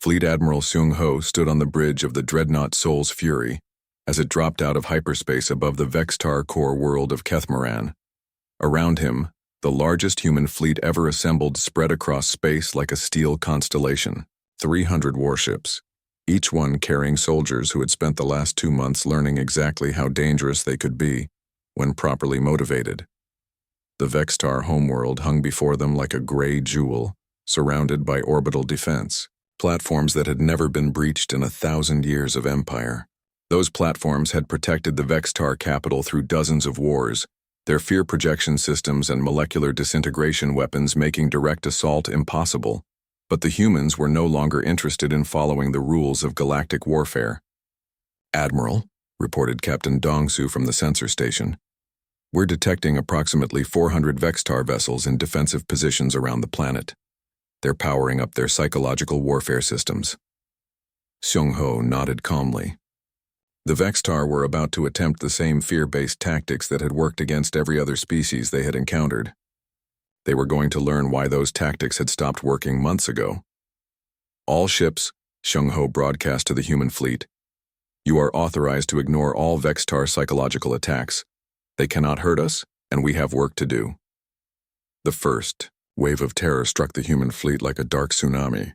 Fleet Admiral Seung-ho stood on the bridge of the dreadnought Soul's Fury as it dropped out of hyperspace above the Vextar core world of Kethmaran. Around him, the largest human fleet ever assembled spread across space like a steel constellation. 300 warships, each one carrying soldiers who had spent the last 2 months learning exactly how dangerous they could be when properly motivated. The Vextar homeworld hung before them like a gray jewel, surrounded by orbital defense, platforms that had never been breached in 1,000 years of empire. Those platforms had protected the Vextar capital through dozens of wars, their fear projection systems and molecular disintegration weapons making direct assault impossible. But the humans were no longer interested in following the rules of galactic warfare. "Admiral," reported Captain Dongsu from the sensor station, "we're detecting approximately 400 Vextar vessels in defensive positions around the planet. They're powering up their psychological warfare systems." Seung-ho nodded calmly. The Vextar were about to attempt the same fear-based tactics that had worked against every other species they had encountered. They were going to learn why those tactics had stopped working months ago. "All ships," Seung-ho broadcast to the human fleet, "you are authorized to ignore all Vextar psychological attacks. They cannot hurt us, and we have work to do." The first wave of terror struck the human fleet like a dark tsunami.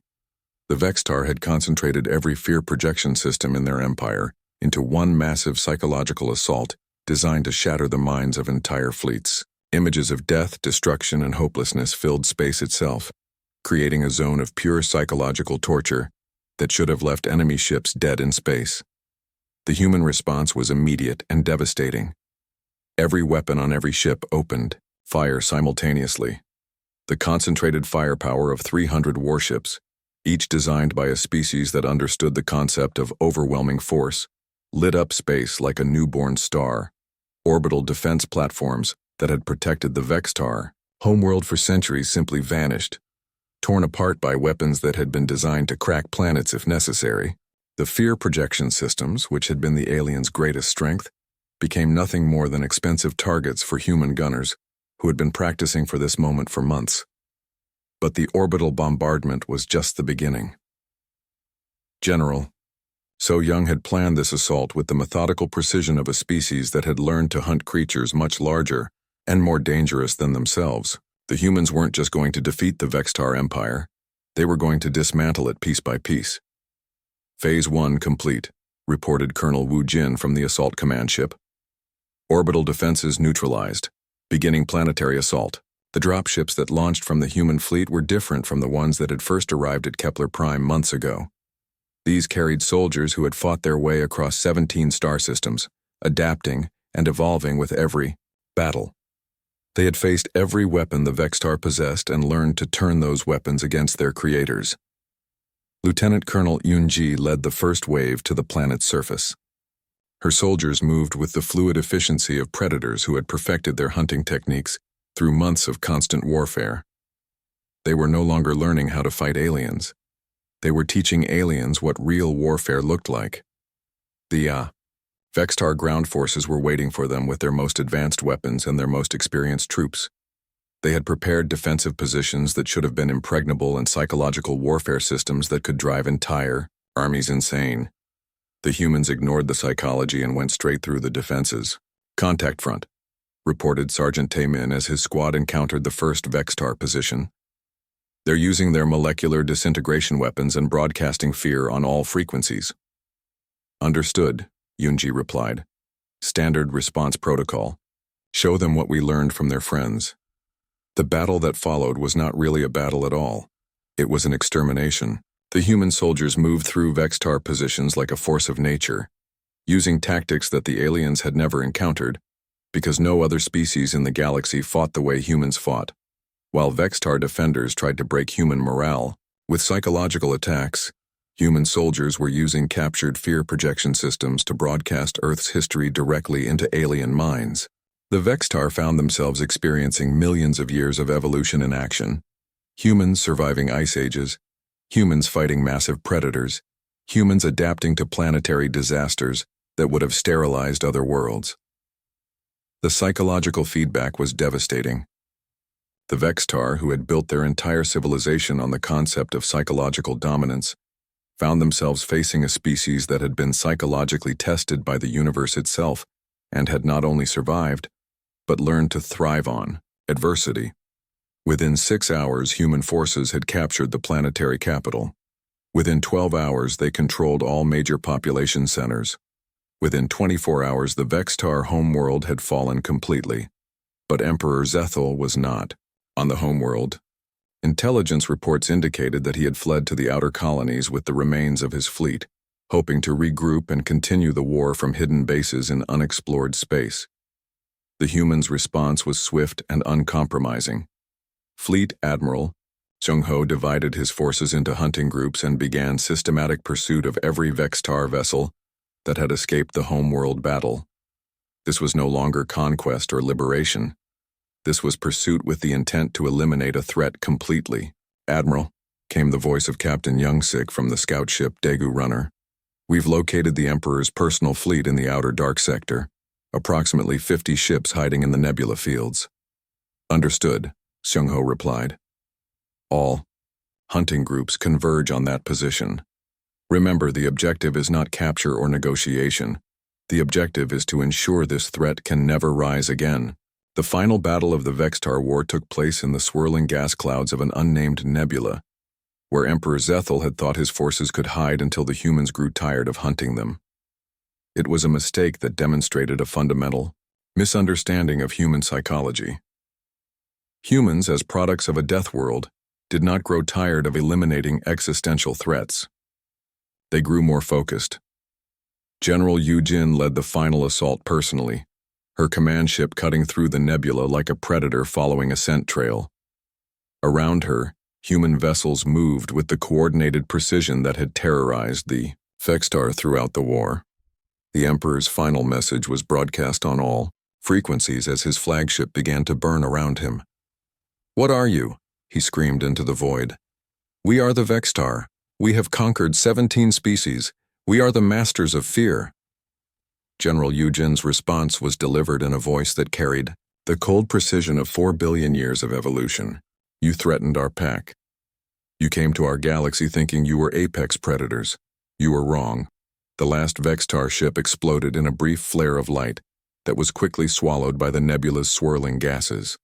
The Vextar had concentrated every fear projection system in their empire into one massive psychological assault designed to shatter the minds of entire fleets. Images of death, destruction, and hopelessness filled space itself, creating a zone of pure psychological torture that should have left enemy ships dead in space. The human response was immediate and devastating. Every weapon on every ship opened fire simultaneously. The concentrated firepower of 300 warships, each designed by a species that understood the concept of overwhelming force, lit up space like a newborn star. Orbital defense platforms that had protected the Vextar homeworld for centuries simply vanished, torn apart by weapons that had been designed to crack planets if necessary. The fear projection systems, which had been the aliens' greatest strength, became nothing more than expensive targets for human gunners who had been practicing for this moment for months. But the orbital bombardment was just the beginning. "General, So Young had planned this assault with the methodical precision of a species that had learned to hunt creatures much larger and more dangerous than themselves. The humans weren't just going to defeat the Vextar Empire, they were going to dismantle it piece by piece." "Phase 1 complete," reported Colonel Wu Jin from the assault command ship. "Orbital defenses neutralized. Beginning planetary assault." The dropships that launched from the human fleet were different from the ones that had first arrived at Kepler Prime months ago. These carried soldiers who had fought their way across 17 star systems, adapting and evolving with every battle. They had faced every weapon the Vextar possessed and learned to turn those weapons against their creators. Lieutenant Colonel Yunji led the first wave to the planet's surface. Her soldiers moved with the fluid efficiency of predators who had perfected their hunting techniques through months of constant warfare. They were no longer learning how to fight aliens. They were teaching aliens what real warfare looked like. The Vextar ground forces were waiting for them with their most advanced weapons and their most experienced troops. They had prepared defensive positions that should have been impregnable and psychological warfare systems that could drive entire armies insane. The humans ignored the psychology and went straight through the defenses. "Contact front," reported Sergeant Taemin as his squad encountered the first Vextar position. "They're using their molecular disintegration weapons and broadcasting fear on all frequencies." "Understood," Yunji replied. "Standard response protocol. Show them what we learned from their friends." The battle that followed was not really a battle at all. It was an extermination. The human soldiers moved through Vextar positions like a force of nature, using tactics that the aliens had never encountered, because no other species in the galaxy fought the way humans fought. While Vextar defenders tried to break human morale with psychological attacks, human soldiers were using captured fear projection systems to broadcast Earth's history directly into alien minds. The Vextar found themselves experiencing millions of years of evolution in action. Humans surviving ice ages, humans fighting massive predators, humans adapting to planetary disasters that would have sterilized other worlds. The psychological feedback was devastating. The Vextar, who had built their entire civilization on the concept of psychological dominance, found themselves facing a species that had been psychologically tested by the universe itself and had not only survived, but learned to thrive on adversity. Within 6 hours, human forces had captured the planetary capital. Within 12 hours, they controlled all major population centers. Within 24 hours, the Vextar homeworld had fallen completely. But Emperor Zethel was not. On the homeworld, intelligence reports indicated that he had fled to the outer colonies with the remains of his fleet, hoping to regroup and continue the war from hidden bases in unexplored space. The humans' response was swift and uncompromising. Fleet Admiral Chung-Ho divided his forces into hunting groups and began systematic pursuit of every Vextar vessel that had escaped the homeworld battle. This was no longer conquest or liberation. This was pursuit with the intent to eliminate a threat completely. "Admiral," came the voice of Captain Youngsik from the scout ship Daegu Runner. "We've located the Emperor's personal fleet in the outer dark sector, approximately 50 ships hiding in the nebula fields." "Understood," Chung-Ho replied. "All hunting groups converge on that position. Remember, the objective is not capture or negotiation. The objective is to ensure this threat can never rise again." The final battle of the Vextar War took place in the swirling gas clouds of an unnamed nebula, where Emperor Zethel had thought his forces could hide until the humans grew tired of hunting them. It was a mistake that demonstrated a fundamental misunderstanding of human psychology. Humans, as products of a death world, did not grow tired of eliminating existential threats. They grew more focused. General Yu Jin led the final assault personally, her command ship cutting through the nebula like a predator following a scent trail. Around her, human vessels moved with the coordinated precision that had terrorized the Vextar throughout the war. The Emperor's final message was broadcast on all frequencies as his flagship began to burn around him. "What are you?" he screamed into the void. "We are the Vextar. We have conquered 17 species. We are the masters of fear." General Eugen's response was delivered in a voice that carried the cold precision of 4 billion years of evolution. "You threatened our pack. You came to our galaxy thinking you were apex predators. You were wrong." The last Vextar ship exploded in a brief flare of light that was quickly swallowed by the nebula's swirling gases.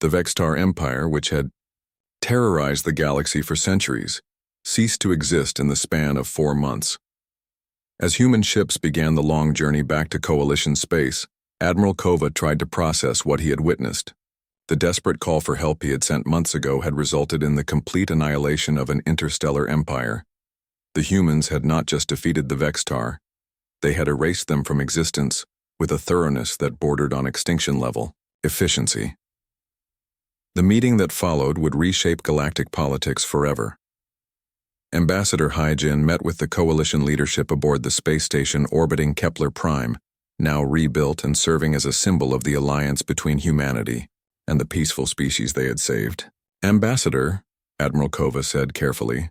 The Vextar Empire, which had terrorized the galaxy for centuries, ceased to exist in the span of 4 months. As human ships began the long journey back to Coalition space, Admiral Kova tried to process what he had witnessed. The desperate call for help he had sent months ago had resulted in the complete annihilation of an interstellar empire. The humans had not just defeated the Vextar, they had erased them from existence with a thoroughness that bordered on extinction level efficiency. The meeting that followed would reshape galactic politics forever. Ambassador Haijin met with the coalition leadership aboard the space station orbiting Kepler Prime, now rebuilt and serving as a symbol of the alliance between humanity and the peaceful species they had saved. "Ambassador," Admiral Kova said carefully,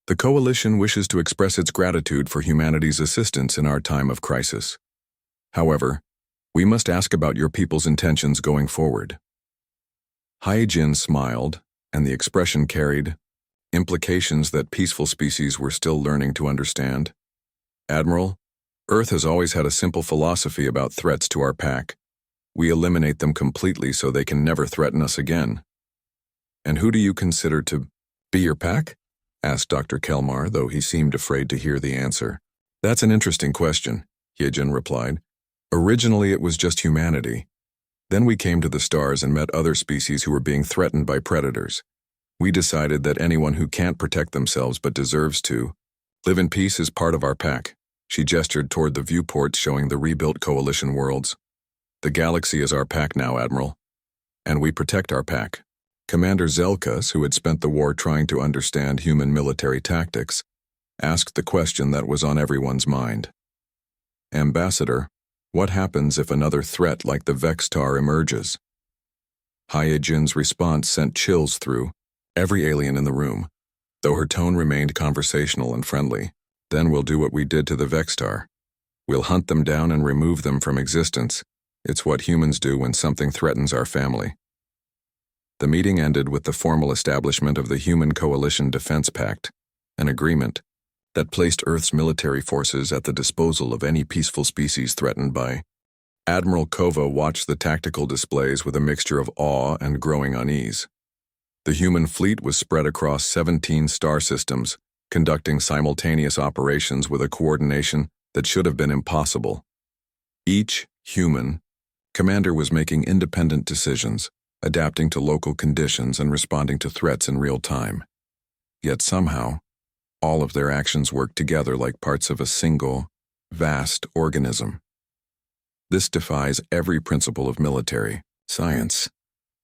"the coalition wishes to express its gratitude for humanity's assistance in our time of crisis. However, we must ask about your people's intentions going forward." Haijin smiled, and the expression carried implications that peaceful species were still learning to understand. "Admiral, Earth has always had a simple philosophy about threats to our pack. We eliminate them completely so they can never threaten us again." "And who do you consider to be your pack?" asked Dr. Kelmar, though he seemed afraid to hear the answer. "That's an interesting question," Haijin replied. "Originally it was just humanity. Then we came to the stars and met other species who were being threatened by predators. We decided that anyone who can't protect themselves but deserves to live in peace is part of our pack." She gestured toward the viewports showing the rebuilt coalition worlds. "The galaxy is our pack now, Admiral. And we protect our pack." Commander Zelkas, who had spent the war trying to understand human military tactics, asked the question that was on everyone's mind. "Ambassador, what happens if another threat like the Vextar emerges?" Haijin's response sent chills through every alien in the room, though her tone remained conversational and friendly. "Then we'll do what we did to the Vextar. We'll hunt them down and remove them from existence. It's what humans do when something threatens our family." The meeting ended with the formal establishment of the Human Coalition Defense Pact, an agreement that placed Earth's military forces at the disposal of any peaceful species threatened by. Admiral Kova watched the tactical displays with a mixture of awe and growing unease. The human fleet was spread across 17 star systems, conducting simultaneous operations with a coordination that should have been impossible. Each human commander was making independent decisions, adapting to local conditions and responding to threats in real time. Yet somehow, all of their actions worked together like parts of a single, vast organism. This defies every principle of military science,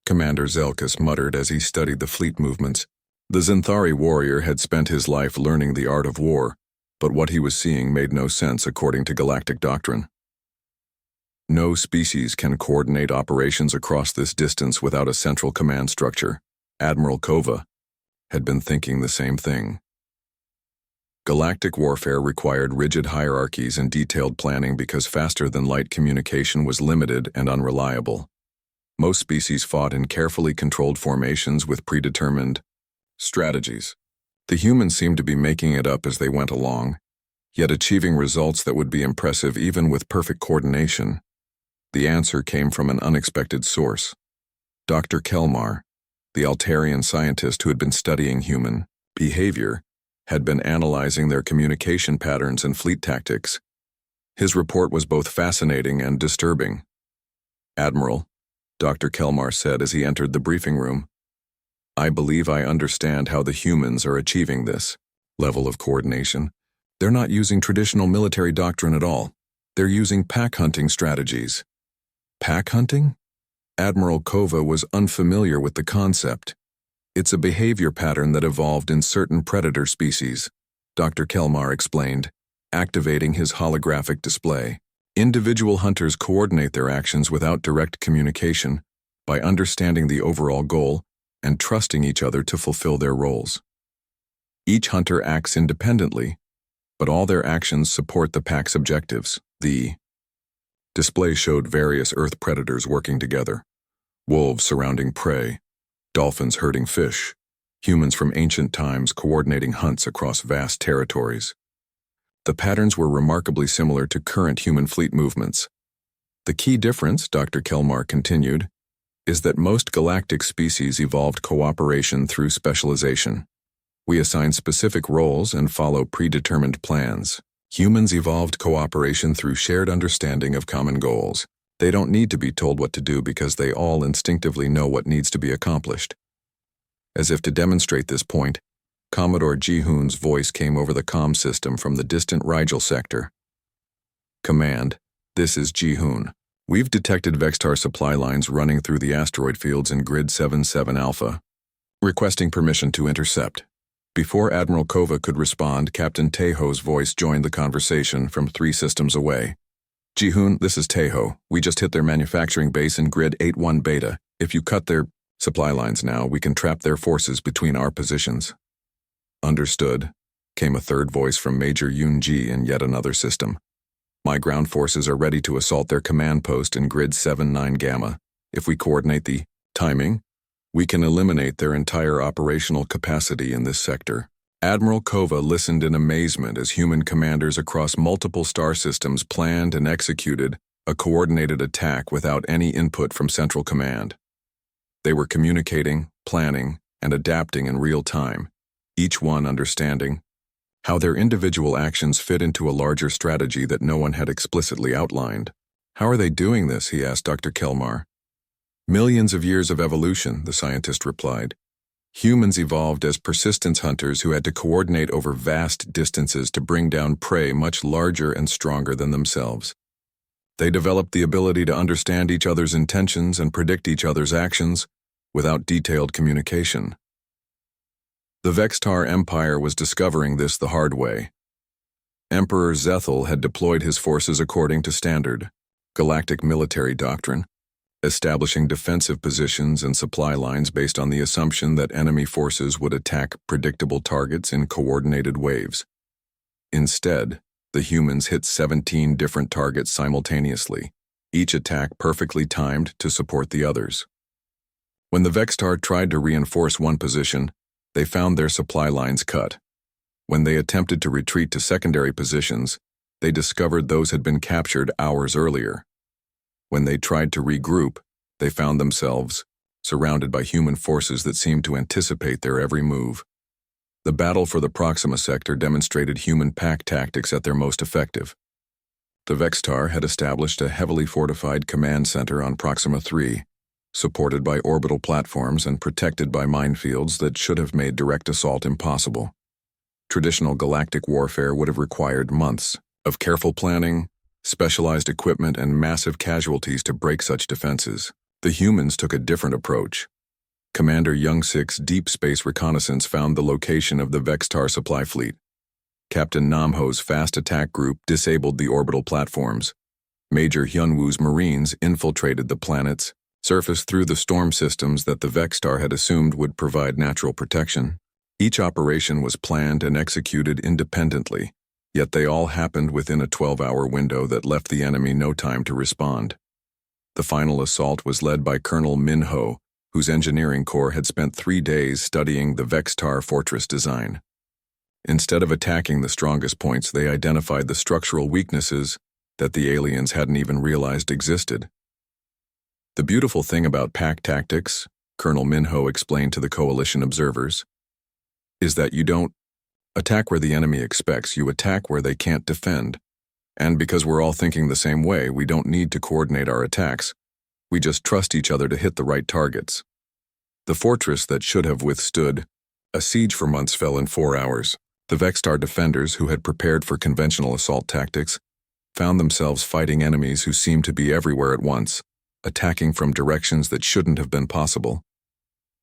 Commander Zelkus muttered as he studied the fleet movements. The Zinthari warrior had spent his life learning the art of war, but what he was seeing made no sense according to galactic doctrine. No species can coordinate operations across this distance without a central command structure. Admiral Kova had been thinking the same thing. Galactic warfare required rigid hierarchies and detailed planning because faster-than-light communication was limited and unreliable. Most species fought in carefully controlled formations with predetermined strategies. The humans seemed to be making it up as they went along, yet achieving results that would be impressive even with perfect coordination. The answer came from an unexpected source. Dr. Kelmar, the Altarian scientist who had been studying human behavior, had been analyzing their communication patterns and fleet tactics. His report was both fascinating and disturbing. "Admiral," Dr. Kelmar said as he entered the briefing room, "I believe I understand how the humans are achieving this level of coordination. They're not using traditional military doctrine at all. They're using pack hunting strategies." Pack hunting? Admiral Kova was unfamiliar with the concept. "It's a behavior pattern that evolved in certain predator species," Dr. Kelmar explained, activating his holographic display. "Individual hunters coordinate their actions without direct communication by understanding the overall goal and trusting each other to fulfill their roles. Each hunter acts independently, but all their actions support the pack's objectives." The display showed various Earth predators working together: wolves surrounding prey, dolphins herding fish, humans from ancient times coordinating hunts across vast territories. The patterns were remarkably similar to current human fleet movements. "The key difference," Dr. Kelmar continued, "is that most galactic species evolved cooperation through specialization. We assign specific roles and follow predetermined plans. Humans evolved cooperation through shared understanding of common goals. They don't need to be told what to do because they all instinctively know what needs to be accomplished." As if to demonstrate this point, Commodore Jihoon's voice came over the comm system from the distant Rigel sector. "Command, this is Jihoon. We've detected Vextar supply lines running through the asteroid fields in Grid 77 Alpha. Requesting permission to intercept." Before Admiral Kova could respond, Captain Teho's voice joined the conversation from 3 systems away. "Jihoon, this is Teho. We just hit their manufacturing base in Grid 81 Beta. If you cut their supply lines now, we can trap their forces between our positions." "Understood," came a third voice from Major Yoon-ji in yet another system. "My ground forces are ready to assault their command post in Grid 79 Gamma. If we coordinate the timing, we can eliminate their entire operational capacity in this sector." Admiral Kova listened in amazement as human commanders across multiple star systems planned and executed a coordinated attack without any input from Central Command. They were communicating, planning, and adapting in real time, each one understanding how their individual actions fit into a larger strategy that no one had explicitly outlined. "How are they doing this?" he asked Dr. Kelmar. "Millions of years of evolution," the scientist replied. "Humans evolved as persistence hunters who had to coordinate over vast distances to bring down prey much larger and stronger than themselves. They developed the ability to understand each other's intentions and predict each other's actions without detailed communication. The Vextar Empire was discovering this the hard way. Emperor Zethel had deployed his forces according to standard galactic military doctrine, establishing defensive positions and supply lines based on the assumption that enemy forces would attack predictable targets in coordinated waves. Instead, the humans hit 17 different targets simultaneously, each attack perfectly timed to support the others. When the Vextar tried to reinforce one position, they found their supply lines cut. When they attempted to retreat to secondary positions, they discovered those had been captured hours earlier. When they tried to regroup, they found themselves surrounded by human forces that seemed to anticipate their every move. The battle for the Proxima sector demonstrated human pack tactics at their most effective. The Vextar had established a heavily fortified command center on Proxima 3, supported by orbital platforms and protected by minefields that should have made direct assault impossible. Traditional galactic warfare would have required months of careful planning, specialized equipment, and massive casualties to break such defenses. The humans took a different approach. Commander Youngsik's deep space reconnaissance found the location of the Vextar supply fleet. Captain Namho's fast attack group disabled the orbital platforms. Major Hyunwoo's Marines infiltrated the planets, surfaced through the storm systems that the Vextar had assumed would provide natural protection. Each operation was planned and executed independently, yet they all happened within a 12-hour window that left the enemy no time to respond. The final assault was led by Colonel Minho, whose engineering corps had spent 3 days studying the Vextar fortress design. Instead of attacking the strongest points, they identified the structural weaknesses that the aliens hadn't even realized existed. The beautiful thing about pack tactics, Colonel Minho explained to the coalition observers, is that you don't attack where the enemy expects, you attack where they can't defend. And because we're all thinking the same way, we don't need to coordinate our attacks. We just trust each other to hit the right targets. The fortress that should have withstood a siege for months fell in 4 hours. The Vextar defenders, who had prepared for conventional assault tactics, found themselves fighting enemies who seemed to be everywhere at once, attacking from directions that shouldn't have been possible.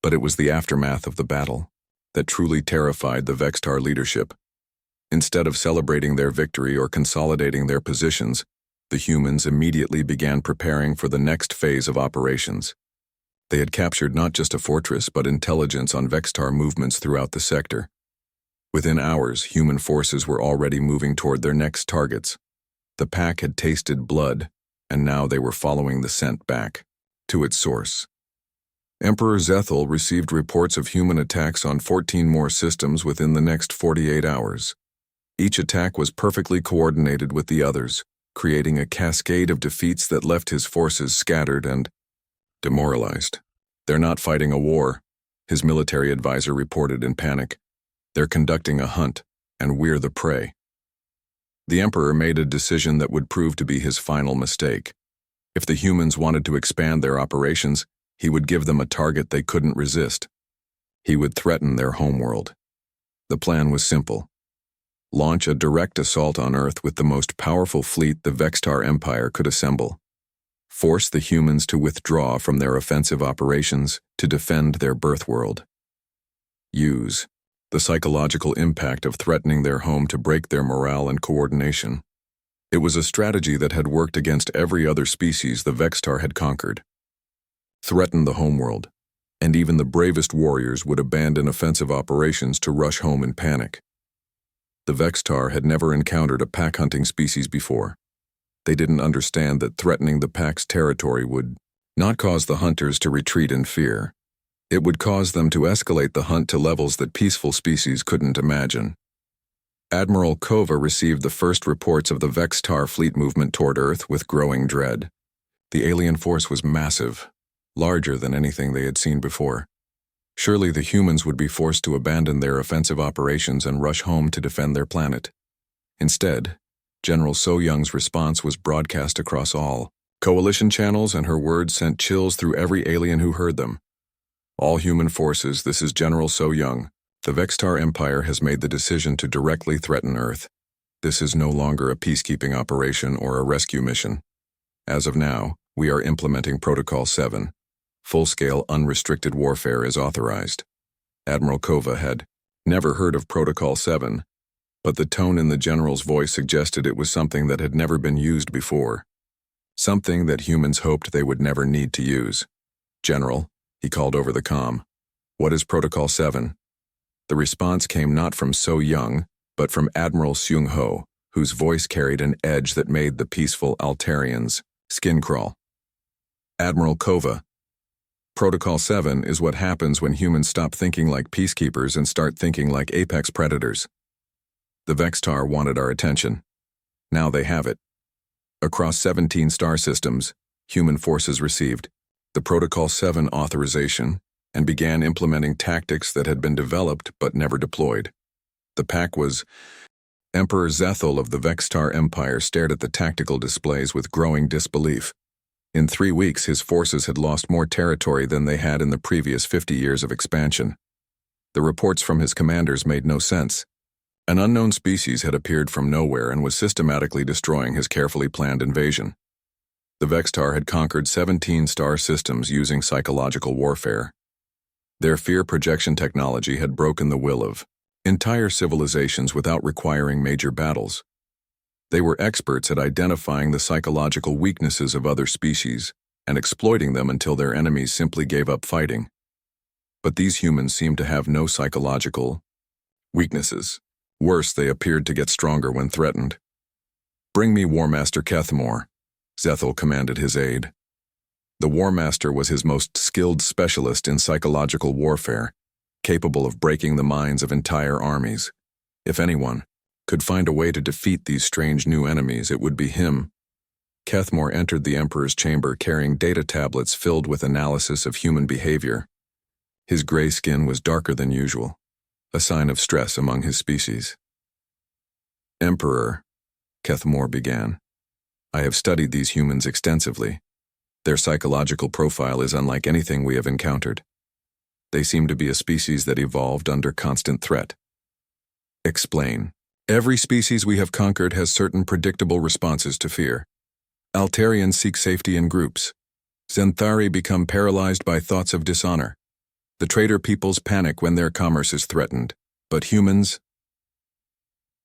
But it was the aftermath of the battle that truly terrified the Vextar leadership. Instead of celebrating their victory or consolidating their positions, the humans immediately began preparing for the next phase of operations. They had captured not just a fortress, but intelligence on Vextar movements throughout the sector. Within hours, human forces were already moving toward their next targets. The pack had tasted blood, and now they were following the scent back to its source. Emperor Zethel received reports of human attacks on 14 more systems within the next 48 hours. Each attack was perfectly coordinated with the others, creating a cascade of defeats that left his forces scattered and demoralized. "They're not fighting a war," his military advisor reported in panic. "They're conducting a hunt, and we're the prey." The Emperor made a decision that would prove to be his final mistake. If the humans wanted to expand their operations, he would give them a target they couldn't resist. He would threaten their homeworld. The plan was simple. Launch a direct assault on Earth with the most powerful fleet the Vextar Empire could assemble. Force the humans to withdraw from their offensive operations to defend their birthworld. Use the psychological impact of threatening their home to break their morale and coordination. It was a strategy that had worked against every other species the Vextar had conquered. Threaten the homeworld, and even the bravest warriors would abandon offensive operations to rush home in panic. The Vextar had never encountered a pack-hunting species before. They didn't understand that threatening the pack's territory would not cause the hunters to retreat in fear. It would cause them to escalate the hunt to levels that peaceful species couldn't imagine. Admiral Kova received the first reports of the Vextar fleet movement toward Earth with growing dread. The alien force was massive, larger than anything they had seen before. Surely the humans would be forced to abandon their offensive operations and rush home to defend their planet. Instead, General So-Young's response was broadcast across all coalition channels, and her words sent chills through every alien who heard them. "All human forces, this is General So-Young. The Vextar Empire has made the decision to directly threaten Earth. This is no longer a peacekeeping operation or a rescue mission. As of now, we are implementing Protocol 7. Full-scale unrestricted warfare is authorized." Admiral Kova had never heard of Protocol 7, but the tone in the general's voice suggested it was something that had never been used before. Something that humans hoped they would never need to use. "General," he called over the comm, "what is Protocol 7? The response came not from So-Young, but from Admiral Seung-ho, whose voice carried an edge that made the peaceful Altarians skin crawl. "Admiral Kova, Protocol 7 is what happens when humans stop thinking like peacekeepers and start thinking like apex predators. The Vextar wanted our attention. Now they have it. Across 17 star systems, human forces received the Protocol 7 authorization and began implementing tactics that had been developed but never deployed. The pack was Emperor Zethel of the Vextar Empire stared at the tactical displays with growing disbelief. In 3 weeks, his forces had lost more territory than they had in the previous 50 years of expansion. The reports from his commanders made no sense. An unknown species had appeared from nowhere and was systematically destroying his carefully planned invasion. The Vextar had conquered 17 star systems using psychological warfare. Their fear projection technology had broken the will of entire civilizations without requiring major battles. They were experts at identifying the psychological weaknesses of other species and exploiting them until their enemies simply gave up fighting. But these humans seemed to have no psychological weaknesses. Worse, they appeared to get stronger when threatened. "Bring me War Master Kethmore," Zethel commanded his aide. The War Master was his most skilled specialist in psychological warfare, capable of breaking the minds of entire armies. If anyone could find a way to defeat these strange new enemies, it would be him. Kethmore entered the Emperor's chamber carrying data tablets filled with analysis of human behavior. His gray skin was darker than usual, a sign of stress among his species. "Emperor," Kethmore began, "I have studied these humans extensively. Their psychological profile is unlike anything we have encountered. They seem to be a species that evolved under constant threat." "Explain." "Every species we have conquered has certain predictable responses to fear. Altarians seek safety in groups. Zenthari become paralyzed by thoughts of dishonor. The trader peoples panic when their commerce is threatened. But humans—"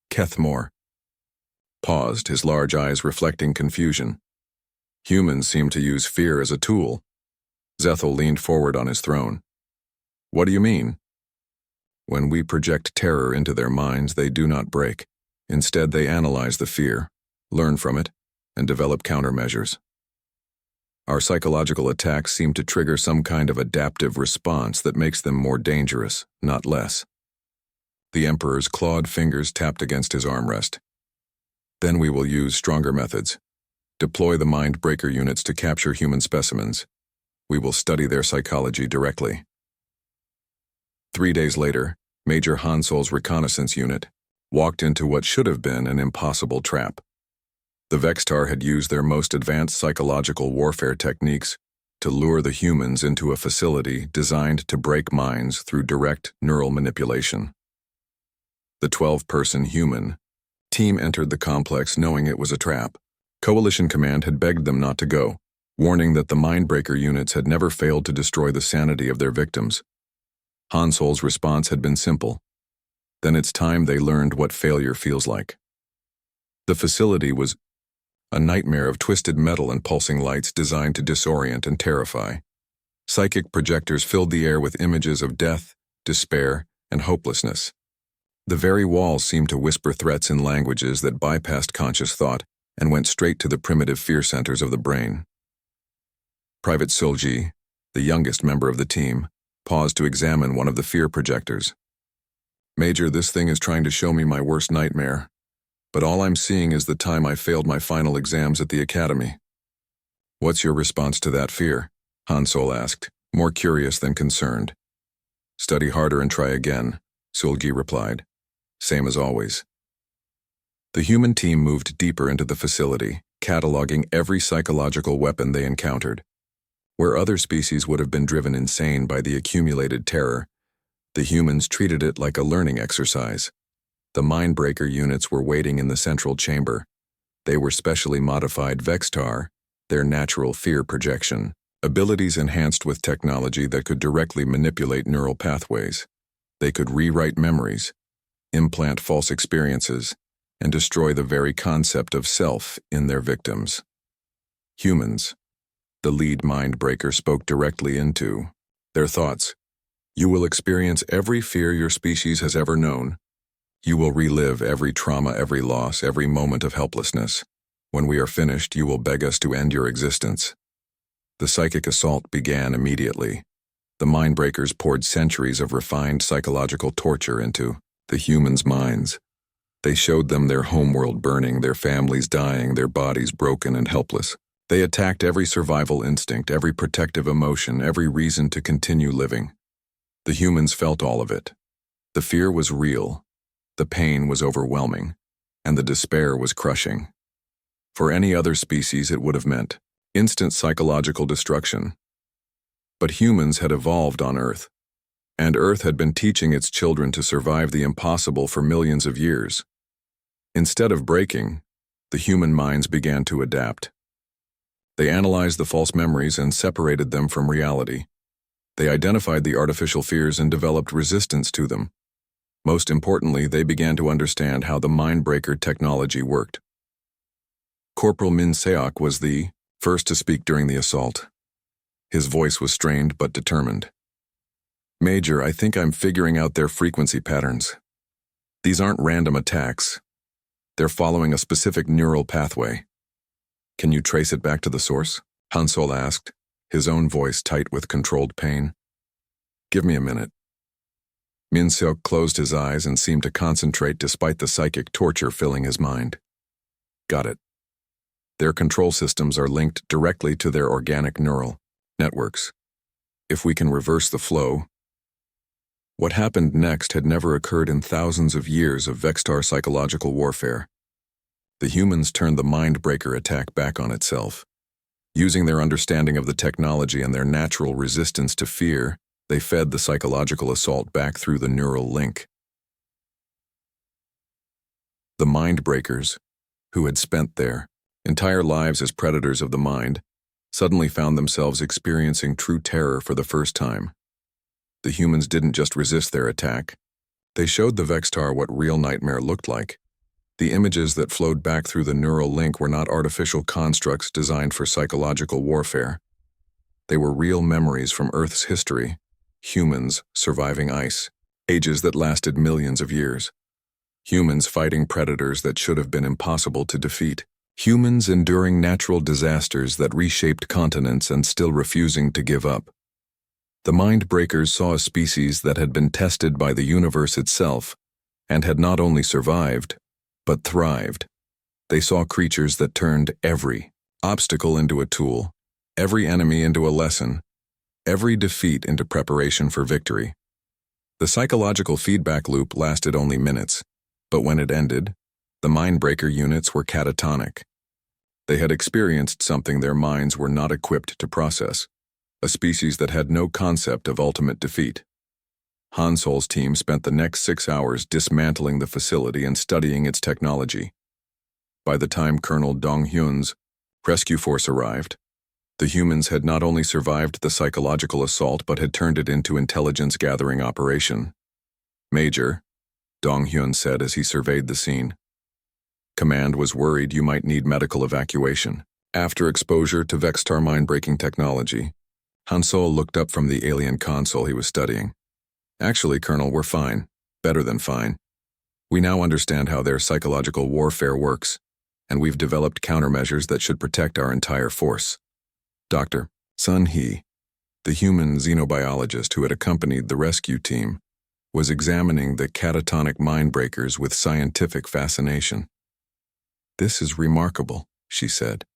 Kethmore paused, his large eyes reflecting confusion. "Humans seem to use fear as a tool." Zethel leaned forward on his throne. "What do you mean?" "When we project terror into their minds, they do not break. Instead, they analyze the fear, learn from it, and develop countermeasures. Our psychological attacks seem to trigger some kind of adaptive response that makes them more dangerous, not less." The Emperor's clawed fingers tapped against his armrest. "Then we will use stronger methods. Deploy the mind-breaker units to capture human specimens. We will study their psychology directly." 3 days later, Major Hansol's reconnaissance unit walked into what should have been an impossible trap. The Vextar had used their most advanced psychological warfare techniques to lure the humans into a facility designed to break minds through direct neural manipulation. The 12-person human team entered the complex knowing it was a trap. Coalition Command had begged them not to go, warning that the mindbreaker units had never failed to destroy the sanity of their victims. Hansol's response had been simple. Then it's time they learned what failure feels like. The facility was a nightmare of twisted metal and pulsing lights designed to disorient and terrify. Psychic projectors filled the air with images of death, despair, and hopelessness. The very walls seemed to whisper threats in languages that bypassed conscious thought and went straight to the primitive fear centers of the brain. Private Sulji, the youngest member of the team, paused to examine one of the fear projectors. "Major, this thing is trying to show me my worst nightmare, but all I'm seeing is the time I failed my final exams at the academy." "What's your response to that fear?" Hansol asked, more curious than concerned. "Study harder and try again," Sulgi replied. "Same as always." The human team moved deeper into the facility, cataloging every psychological weapon they encountered. Where other species would have been driven insane by the accumulated terror, the humans treated it like a learning exercise. The mindbreaker units were waiting in the central chamber. They were specially modified Vextar, their natural fear projection, abilities enhanced with technology that could directly manipulate neural pathways. They could rewrite memories, implant false experiences, and destroy the very concept of self in their victims. Humans. The lead mindbreaker spoke directly into their thoughts. "You will experience every fear your species has ever known. You will relive every trauma, every loss, every moment of helplessness. When we are finished, you will beg us to end your existence." The psychic assault began immediately. The mindbreakers poured centuries of refined psychological torture into the humans' minds. They showed them their homeworld burning, their families dying, their bodies broken and helpless. They attacked every survival instinct, every protective emotion, every reason to continue living. The humans felt all of it. The fear was real, the pain was overwhelming, and the despair was crushing. For any other species, it would have meant instant psychological destruction. But humans had evolved on Earth, and Earth had been teaching its children to survive the impossible for millions of years. Instead of breaking, the human minds began to adapt. They analyzed the false memories and separated them from reality. They identified the artificial fears and developed resistance to them. Most importantly, they began to understand how the Mindbreaker technology worked. Corporal Min Seok was the first to speak during the assault. His voice was strained but determined. "Major, I think I'm figuring out their frequency patterns. These aren't random attacks. They're following a specific neural pathway. Can you trace it back to the source?" Han Sol asked, his own voice tight with controlled pain. "Give me a minute." Min Seok closed his eyes and seemed to concentrate despite the psychic torture filling his mind. "Got it. Their control systems are linked directly to their organic neural networks. If we can reverse the flow..." What happened next had never occurred in thousands of years of Vextar psychological warfare. The humans turned the Mindbreaker attack back on itself. Using their understanding of the technology and their natural resistance to fear, they fed the psychological assault back through the neural link. The Mindbreakers, who had spent their entire lives as predators of the mind, suddenly found themselves experiencing true terror for the first time. The humans didn't just resist their attack. They showed the Vextar what real nightmare looked like. The images that flowed back through the neural link were not artificial constructs designed for psychological warfare. They were real memories from Earth's history, humans surviving ice, ages that lasted millions of years. Humans fighting predators that should have been impossible to defeat. Humans enduring natural disasters that reshaped continents and still refusing to give up. The Mindbreakers saw a species that had been tested by the universe itself and had not only survived, but thrived. They saw creatures that turned every obstacle into a tool, every enemy into a lesson, every defeat into preparation for victory. The psychological feedback loop lasted only minutes, but when it ended, the Mindbreaker units were catatonic. They had experienced something their minds were not equipped to process, a species that had no concept of ultimate defeat. Han Sol's team spent the next 6 hours dismantling the facility and studying its technology. By the time Colonel Dong Hyun's rescue force arrived, the humans had not only survived the psychological assault but had turned it into intelligence-gathering operation. "Major," Dong Hyun said as he surveyed the scene. "Command was worried you might need medical evacuation." After exposure to Vextar mind-breaking technology, Han Sol looked up from the alien console he was studying. "Actually, Colonel, we're fine. Better than fine. We now understand how their psychological warfare works, and we've developed countermeasures that should protect our entire force." Dr. Sun Hee, the human xenobiologist who had accompanied the rescue team, was examining the catatonic mindbreakers with scientific fascination. "This is remarkable," she said.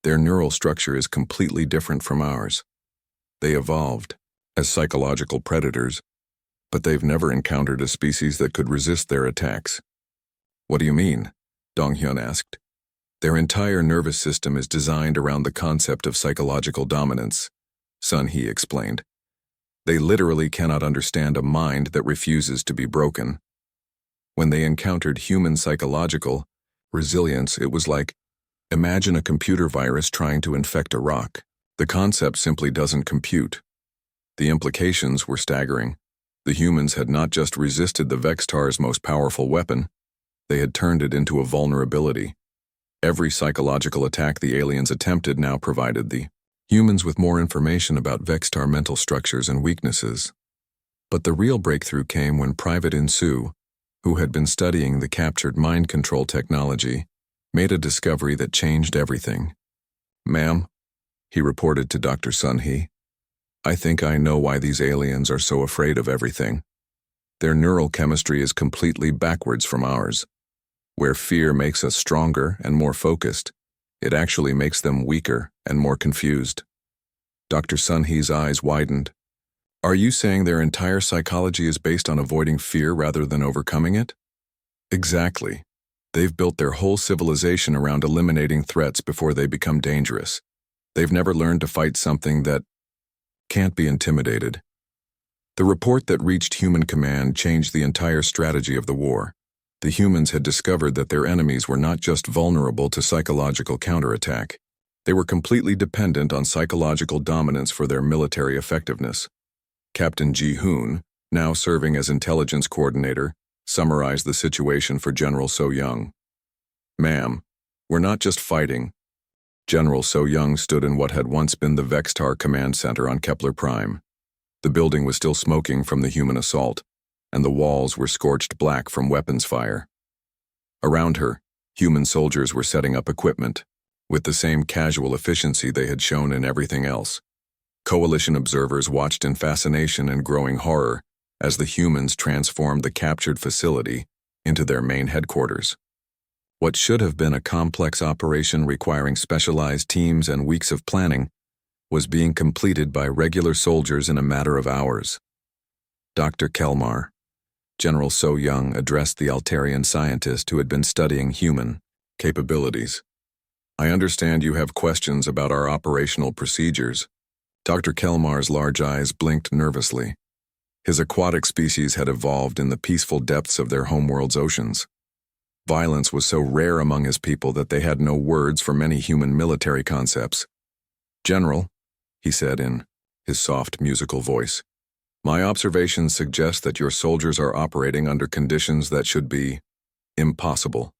"Their neural structure is completely different from ours. They evolved as psychological predators, but they've never encountered a species that could resist their attacks." "What do you mean?" Dong Hyun asked. "Their entire nervous system is designed around the concept of psychological dominance," Sun Hee explained. "They literally cannot understand a mind that refuses to be broken. When they encountered human psychological resilience, it was like, imagine a computer virus trying to infect a rock. The concept simply doesn't compute." The implications were staggering. The humans had not just resisted the Vextar's most powerful weapon, they had turned it into a vulnerability. Every psychological attack the aliens attempted now provided the humans with more information about Vextar mental structures and weaknesses. But the real breakthrough came when Private Insu, who had been studying the captured mind control technology, made a discovery that changed everything. "Ma'am," he reported to Dr. Sun Hee, "I think I know why these aliens are so afraid of everything. Their neural chemistry is completely backwards from ours. Where fear makes us stronger and more focused, it actually makes them weaker and more confused. Dr. Sunhee's eyes widened. Are you saying their entire psychology is based on avoiding fear rather than overcoming it? Exactly. They've built their whole civilization around eliminating threats before they become dangerous. They've never learned to fight something that can't be intimidated. The report that reached Human Command changed the entire strategy of the war. The humans had discovered that their enemies were not just vulnerable to psychological counterattack. They were completely dependent on psychological dominance for their military effectiveness. Captain Ji-hoon, now serving as intelligence coordinator, summarized the situation for General So-young. Ma'am, we're not just fighting. General So-young stood in what had once been the Vextar Command Center on Kepler Prime. The building was still smoking from the human assault, and the walls were scorched black from weapons fire. Around her, human soldiers were setting up equipment, with the same casual efficiency they had shown in everything else. Coalition observers watched in fascination and growing horror as the humans transformed the captured facility into their main headquarters. What should have been a complex operation requiring specialized teams and weeks of planning was being completed by regular soldiers in a matter of hours. Dr. Kelmar, General So-young addressed the Altarian scientist who had been studying human capabilities. I understand you have questions about our operational procedures. Dr. Kelmar's large eyes blinked nervously. His aquatic species had evolved in the peaceful depths of their homeworld's oceans. Violence was so rare among his people that they had no words for many human military concepts. General, he said in his soft musical voice, my observations suggest that your soldiers are operating under conditions that should be impossible.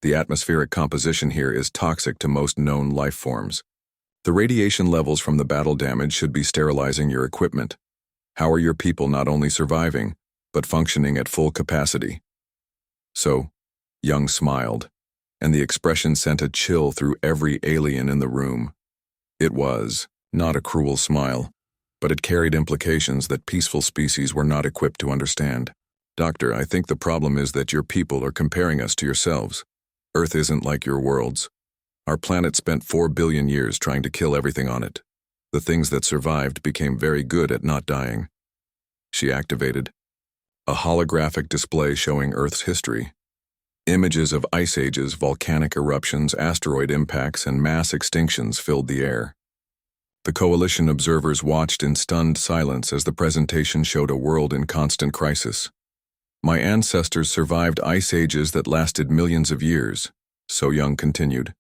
The atmospheric composition here is toxic to most known life forms. The radiation levels from the battle damage should be sterilizing your equipment. How are your people not only surviving, but functioning at full capacity? So, Young smiled, and the expression sent a chill through every alien in the room. It was not a cruel smile, but it carried implications that peaceful species were not equipped to understand. Doctor, I think the problem is that your people are comparing us to yourselves. Earth isn't like your worlds. Our planet spent 4 billion years trying to kill everything on it. The things that survived became very good at not dying. She activated a holographic display showing Earth's history. Images of ice ages, volcanic eruptions, asteroid impacts, and mass extinctions filled the air. The coalition observers watched in stunned silence as the presentation showed a world in constant crisis. My ancestors survived ice ages that lasted millions of years, So-young continued.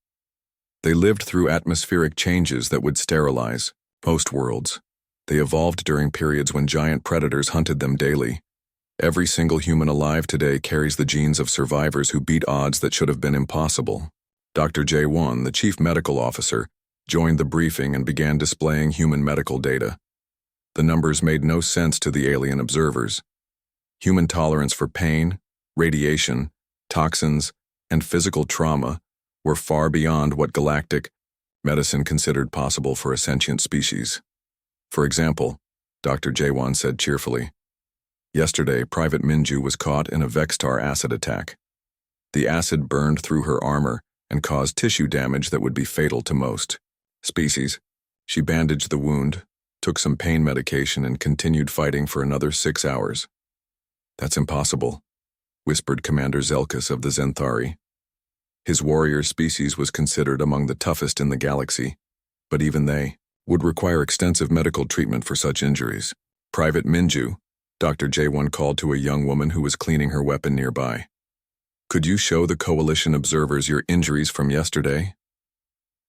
They lived through atmospheric changes that would sterilize post-worlds. They evolved during periods when giant predators hunted them daily. Every single human alive today carries the genes of survivors who beat odds that should have been impossible. Dr. Jae-won, the chief medical officer, joined the briefing and began displaying human medical data. The numbers made no sense to the alien observers. Human tolerance for pain, radiation, toxins, and physical trauma were far beyond what galactic medicine considered possible for a sentient species. For example, Dr. Jae-won said cheerfully, yesterday, Private Minju was caught in a Vextar acid attack. The acid burned through her armor and caused tissue damage that would be fatal to most species. She bandaged the wound, took some pain medication, and continued fighting for another 6 hours. That's impossible, whispered Commander Zelkus of the Zenthari. His warrior species was considered among the toughest in the galaxy, but even they would require extensive medical treatment for such injuries. Private Minju, Dr. Jae-won called to a young woman who was cleaning her weapon nearby. Could you show the coalition observers your injuries from yesterday?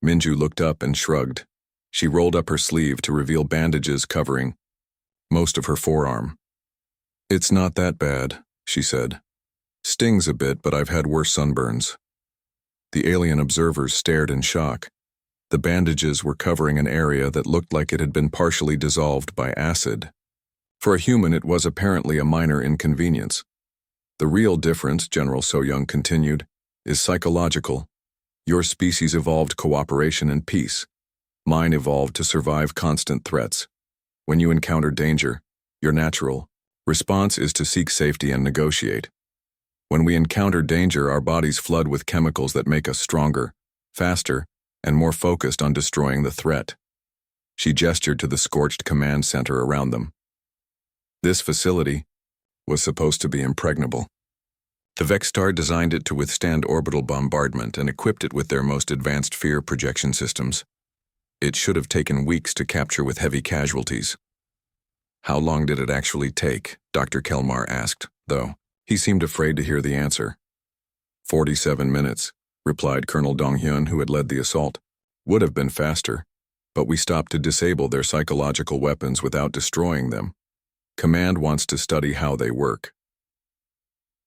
Minju looked up and shrugged. She rolled up her sleeve to reveal bandages covering most of her forearm. It's not that bad, she said. Stings a bit, but I've had worse sunburns. The alien observers stared in shock. The bandages were covering an area that looked like it had been partially dissolved by acid. For a human, it was apparently a minor inconvenience. The real difference, General So-young continued, is psychological. Your species evolved cooperation and peace. Mine evolved to survive constant threats. When you encounter danger, your natural response is to seek safety and negotiate. When we encounter danger, our bodies flood with chemicals that make us stronger, faster, and more focused on destroying the threat. She gestured to the scorched command center around them. This facility was supposed to be impregnable. The Vextar designed it to withstand orbital bombardment and equipped it with their most advanced fear projection systems. It should have taken weeks to capture with heavy casualties. How long did it actually take? Dr. Kelmar asked, though he seemed afraid to hear the answer. 47 minutes, replied Colonel Donghyun, who had led the assault. Would have been faster, but we stopped to disable their psychological weapons without destroying them. Command wants to study how they work.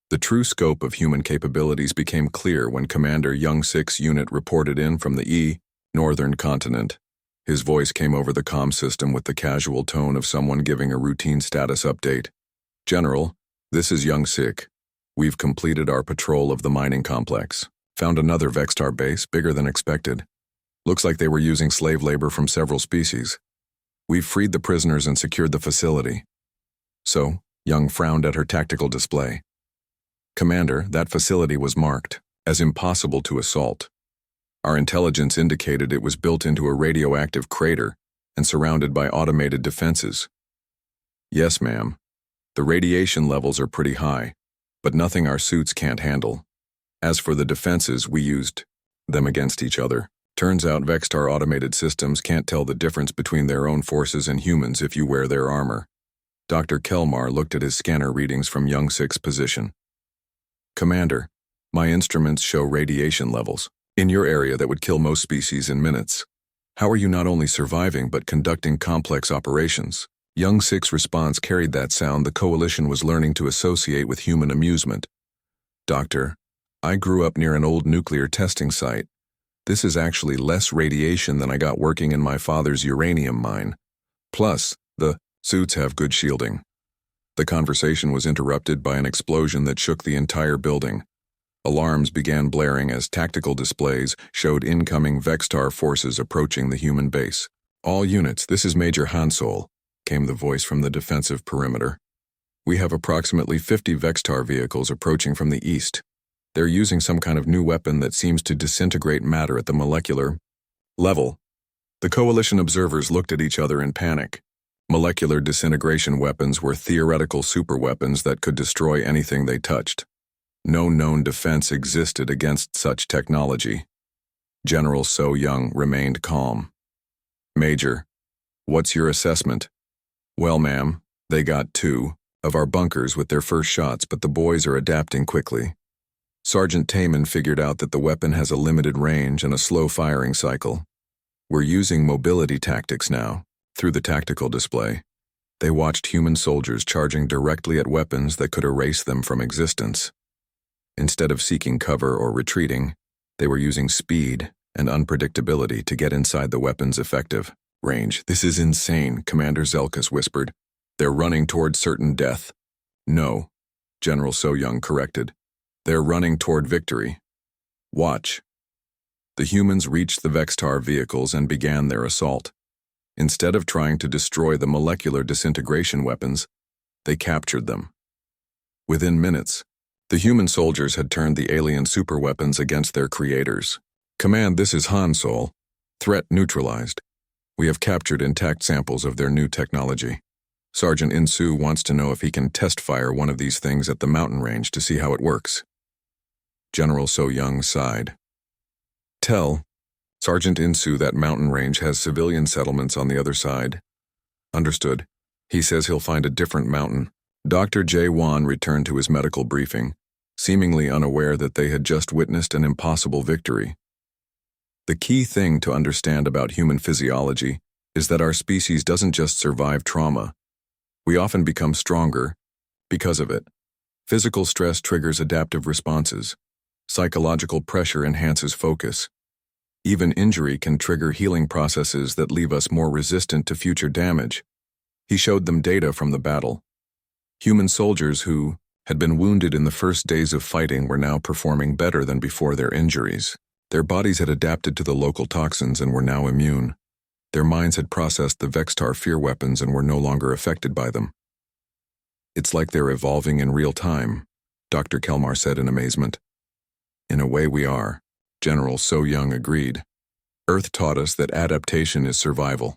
The true scope of human capabilities became clear when Commander Young-Sik's unit reported in from the northern continent. His voice came over the comm system with the casual tone of someone giving a routine status update. General, this is Young-Sik. We've completed our patrol of the mining complex. Found another Vextar base, bigger than expected. Looks like they were using slave labor from several species. We've freed the prisoners and secured the facility. So, Young frowned at her tactical display. Commander, that facility was marked as impossible to assault. Our intelligence indicated it was built into a radioactive crater and surrounded by automated defenses. Yes, ma'am. The radiation levels are pretty high, but nothing our suits can't handle. As for the defenses, we used them against each other. Turns out Vextar automated systems can't tell the difference between their own forces and humans if you wear their armor. Dr. Kelmar looked at his scanner readings from Young-Sik's position. Commander, my instruments show radiation levels in your area that would kill most species in minutes. How are you not only surviving but conducting complex operations? Young-Sik's response carried that sound the Coalition was learning to associate with human amusement. Doctor, I grew up near an old nuclear testing site. This is actually less radiation than I got working in my father's uranium mine. Plus, the suits have good shielding. The conversation was interrupted by an explosion that shook the entire building. Alarms began blaring as tactical displays showed incoming Vextar forces approaching the human base. All units, this is Major Hansol, came the voice from the defensive perimeter. We have approximately 50 Vextar vehicles approaching from the east. They're using some kind of new weapon that seems to disintegrate matter at the molecular level. The Coalition observers looked at each other in panic. Molecular disintegration weapons were theoretical superweapons that could destroy anything they touched. No known defense existed against such technology. General So Young remained calm. Major, what's your assessment? Well, ma'am, they got 2 of our bunkers with their first shots, but the boys are adapting quickly. Sergeant Taman figured out that the weapon has a limited range and a slow firing cycle. We're using mobility tactics now. Through the tactical display, they watched human soldiers charging directly at weapons that could erase them from existence. Instead of seeking cover or retreating, they were using speed and unpredictability to get inside the weapon's effective range. This is insane, Commander Zelkas whispered. They're running toward certain death. No, General So Young corrected. They're running toward victory. Watch. The humans reached the Vextar vehicles and began their assault. Instead of trying to destroy the molecular disintegration weapons, they captured them. Within minutes, the human soldiers had turned the alien superweapons against their creators. Command, this is Hansol. Threat neutralized. We have captured intact samples of their new technology. Sergeant Insu wants to know if he can test fire one of these things at the mountain range to see how it works. General So Young sighed. Tell Sergeant Insu that mountain range has civilian settlements on the other side. Understood. He says he'll find a different mountain. Dr. Jae Won returned to his medical briefing, seemingly unaware that they had just witnessed an impossible victory. The key thing to understand about human physiology is that our species doesn't just survive trauma. We often become stronger because of it. Physical stress triggers adaptive responses. Psychological pressure enhances focus. Even injury can trigger healing processes that leave us more resistant to future damage. He showed them data from the battle. Human soldiers who had been wounded in the first days of fighting were now performing better than before their injuries. Their bodies had adapted to the local toxins and were now immune. Their minds had processed the Vextar fear weapons and were no longer affected by them. It's like they're evolving in real time. Dr. Kelmar said in amazement. In a way we are, General So Young agreed. Earth taught us that adaptation is survival.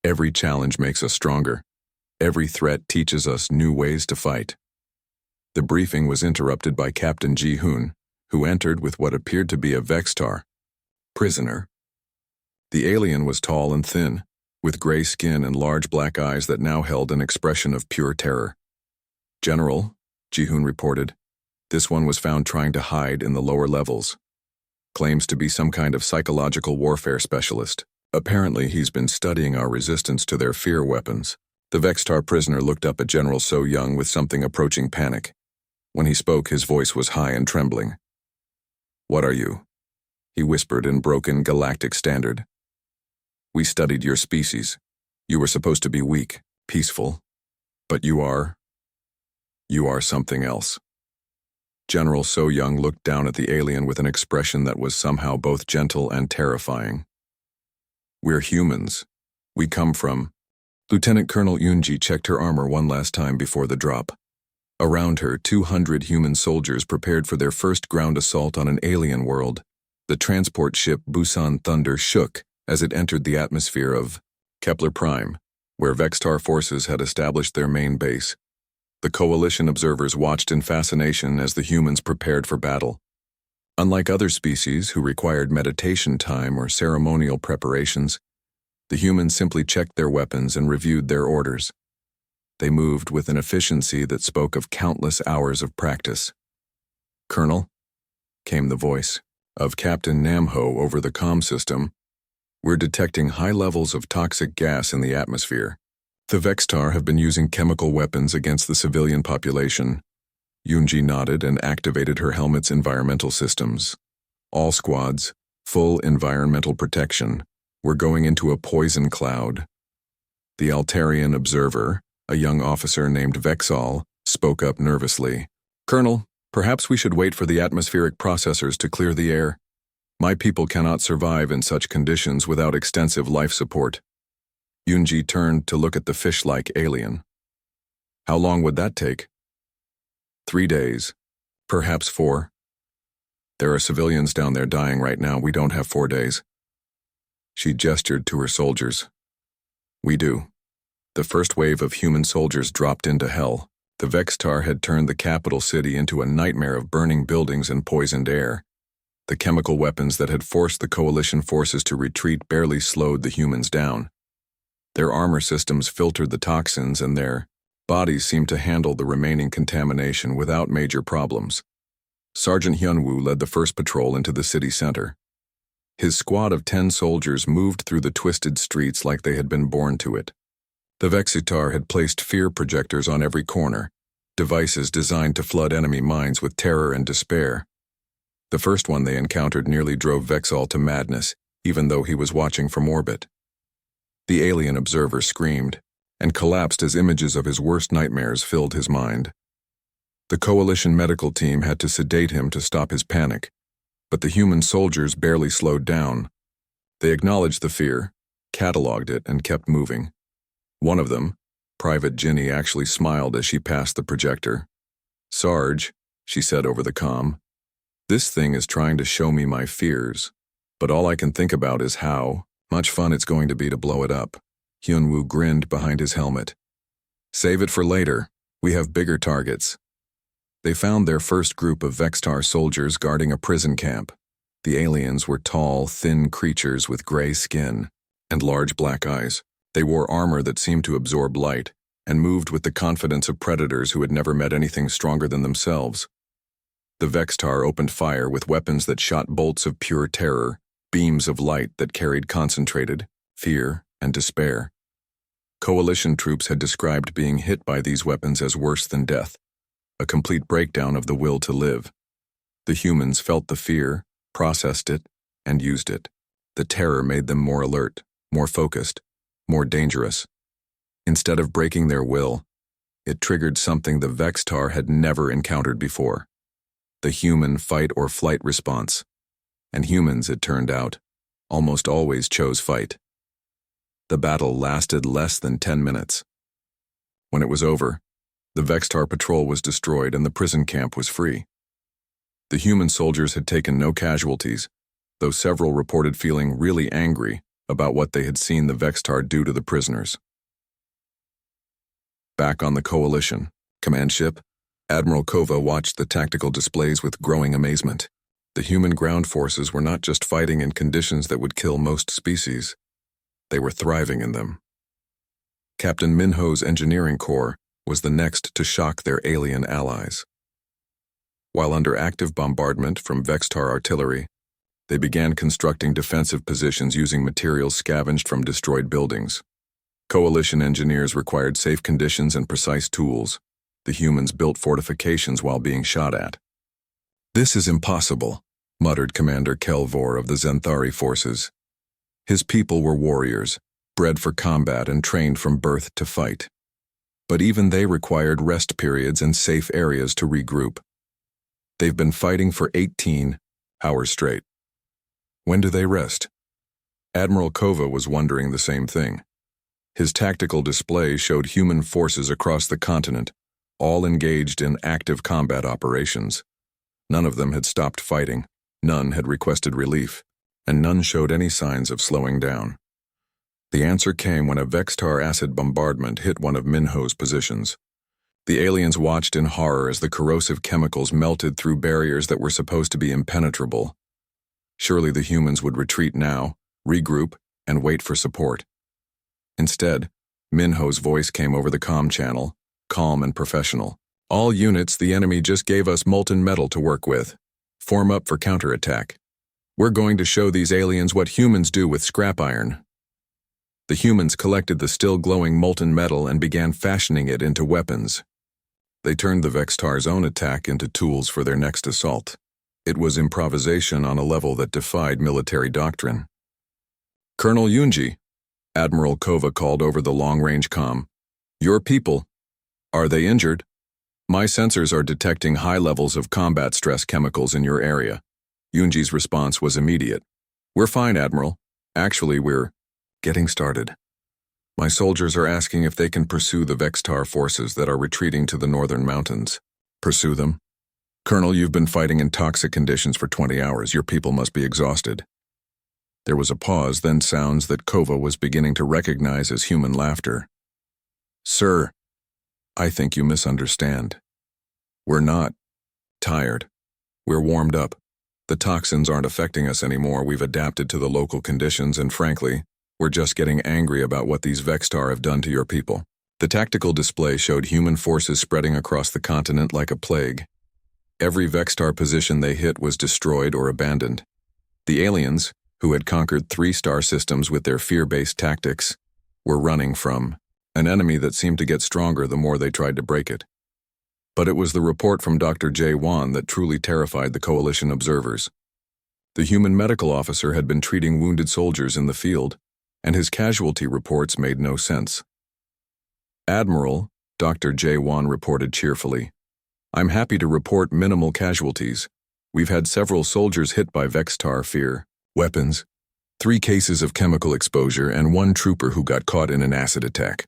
Every challenge makes us stronger. Every threat teaches us new ways to fight. The briefing was interrupted by Captain Ji-hoon, who entered with what appeared to be a Vextar. Prisoner. The alien was tall and thin, with gray skin and large black eyes that now held an expression of pure terror. General, Ji-hoon reported, this one was found trying to hide in the lower levels. Claims to be some kind of psychological warfare specialist. Apparently he's been studying our resistance to their fear weapons. The Vextar prisoner looked up at General So Young with something approaching panic. When he spoke, his voice was high and trembling. What are you? He whispered in broken galactic standard. We studied your species. You were supposed to be weak, peaceful. But you are something else. General So Young looked down at the alien with an expression that was somehow both gentle and terrifying. We're humans. We come from... Lieutenant Colonel Yoonji checked her armor one last time before the drop. Around her, 200 human soldiers prepared for their first ground assault on an alien world. The transport ship Busan Thunder shook as it entered the atmosphere of Kepler Prime, where Vextar forces had established their main base. The coalition observers watched in fascination as the humans prepared for battle. Unlike other species who required meditation time or ceremonial preparations, the humans simply checked their weapons and reviewed their orders. They moved with an efficiency that spoke of countless hours of practice. Colonel, came the voice of Captain Namho over the comm system, we're detecting high levels of toxic gas in the atmosphere. The Vextar have been using chemical weapons against the civilian population. Yoonji nodded and activated her helmet's environmental systems. All squads, full environmental protection. We're going into a poison cloud. The Altarian observer, a young officer named Vexal, spoke up nervously. Colonel, perhaps we should wait for the atmospheric processors to clear the air. My people cannot survive in such conditions without extensive life support. Yoonji turned to look at the fish-like alien. How long would that take? 3 days. Perhaps 4. There are civilians down there dying right now. We don't have 4 days. She gestured to her soldiers. We do. The first wave of human soldiers dropped into hell. The Vextar had turned the capital city into a nightmare of burning buildings and poisoned air. The chemical weapons that had forced the coalition forces to retreat barely slowed the humans down. Their armor systems filtered the toxins and their bodies seemed to handle the remaining contamination without major problems. Sergeant Hyunwoo led the first patrol into the city center. His squad of 10 soldiers moved through the twisted streets like they had been born to it. The Vextar had placed fear projectors on every corner, devices designed to flood enemy minds with terror and despair. The first one they encountered nearly drove Vexal to madness, even though he was watching from orbit. The alien observer screamed and collapsed as images of his worst nightmares filled his mind. The coalition medical team had to sedate him to stop his panic, but the human soldiers barely slowed down. They acknowledged the fear, cataloged it, and kept moving. One of them, Private Ginny, actually smiled as she passed the projector. Sarge, she said over the comm, this thing is trying to show me my fears, but all I can think about is how much fun it's going to be to blow it up. Hyunwoo grinned behind his helmet. Save it for later. We have bigger targets. They found their first group of Vextar soldiers guarding a prison camp. The aliens were tall, thin creatures with gray skin and large black eyes. They wore armor that seemed to absorb light and moved with the confidence of predators who had never met anything stronger than themselves. The Vextar opened fire with weapons that shot bolts of pure terror, beams of light that carried concentrated fear and despair. Coalition troops had described being hit by these weapons as worse than death, a complete breakdown of the will to live. The humans felt the fear, processed it, and used it. The terror made them more alert, more focused, more dangerous. Instead of breaking their will, it triggered something the Vextar had never encountered before. The human fight or flight response. And humans, it turned out, almost always chose fight. The battle lasted less than 10 minutes. When it was over, The Vextar patrol was destroyed and the prison camp was free. The human soldiers had taken no casualties, though several reported feeling really angry about what they had seen the Vextar do to the prisoners. Back on the Coalition command ship, Admiral Kova watched the tactical displays with growing amazement. The human ground forces were not just fighting in conditions that would kill most species, they were thriving in them. Captain Minho's engineering corps was the next to shock their alien allies. While under active bombardment from Vextar artillery, they began constructing defensive positions using materials scavenged from destroyed buildings. Coalition engineers required safe conditions and precise tools. The humans built fortifications while being shot at. "This is impossible," muttered Commander Kelvor of the Zenthari forces. His people were warriors, bred for combat and trained from birth to fight. But even they required rest periods and safe areas to regroup. They've been fighting for 18 hours straight. When do they rest? Admiral Kova was wondering the same thing. His tactical display showed human forces across the continent, all engaged in active combat operations. None of them had stopped fighting, none had requested relief, and none showed any signs of slowing down. The answer came when a Vextar acid bombardment hit one of Minho's positions. The aliens watched in horror as the corrosive chemicals melted through barriers that were supposed to be impenetrable. Surely the humans would retreat now, regroup, and wait for support. Instead, Minho's voice came over the comm channel, calm and professional. "All units, the enemy just gave us molten metal to work with. Form up for counterattack. We're going to show these aliens what humans do with scrap iron." The humans collected the still glowing molten metal and began fashioning it into weapons. They turned the Vextar's own attack into tools for their next assault. It was improvisation on a level that defied military doctrine. "Colonel Yunji," Admiral Kova called over the long-range comm. "Your people. Are they injured? My sensors are detecting high levels of combat stress chemicals in your area." Yunji's response was immediate. "We're fine, Admiral. Actually, we're getting started. My soldiers are asking if they can pursue the Vextar forces that are retreating to the northern mountains." "Pursue them? Colonel, you've been fighting in toxic conditions for 20 hours. Your people must be exhausted." There was a pause, then sounds that Kova was beginning to recognize as human laughter. "Sir, I think you misunderstand. We're not tired. We're warmed up. The toxins aren't affecting us anymore. We've adapted to the local conditions, and frankly, we're just getting angry about what these Vextar have done to your people." The tactical display showed human forces spreading across the continent like a plague. Every Vextar position they hit was destroyed or abandoned. The aliens, who had conquered 3 star systems with their fear-based tactics, were running from an enemy that seemed to get stronger the more they tried to break it. But it was the report from Dr. J. Wan that truly terrified the Coalition observers. The human medical officer had been treating wounded soldiers in the field, and his casualty reports made no sense. "Admiral," Dr. J. Wan reported cheerfully, "I'm happy to report minimal casualties. We've had several soldiers hit by Vextar fear weapons, 3 cases of chemical exposure, and 1 trooper who got caught in an acid attack.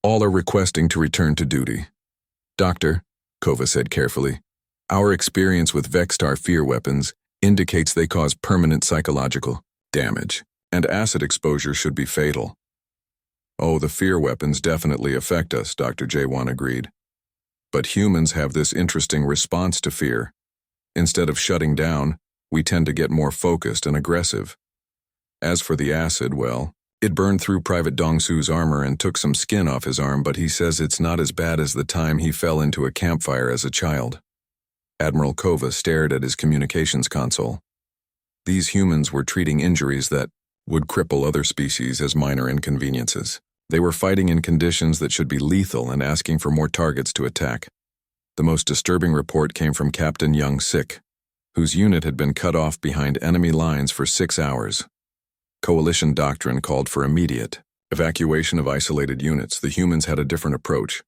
All are requesting to return to duty." "Doctor," Kova said carefully, "our experience with Vextar fear weapons indicates they cause permanent psychological damage, and acid exposure should be fatal." "Oh, the fear weapons definitely affect us," Dr. J1 agreed. "But humans have this interesting response to fear. Instead of shutting down, we tend to get more focused and aggressive. As for the acid, well, it burned through Private Dongsu's armor and took some skin off his arm, but he says it's not as bad as the time he fell into a campfire as a child." Admiral Kova stared at his communications console. These humans were treating injuries that would cripple other species as minor inconveniences. They were fighting in conditions that should be lethal and asking for more targets to attack. The most disturbing report came from Captain Young Sik, whose unit had been cut off behind enemy lines for 6 hours. Coalition doctrine called for immediate evacuation of isolated units. The humans had a different approach.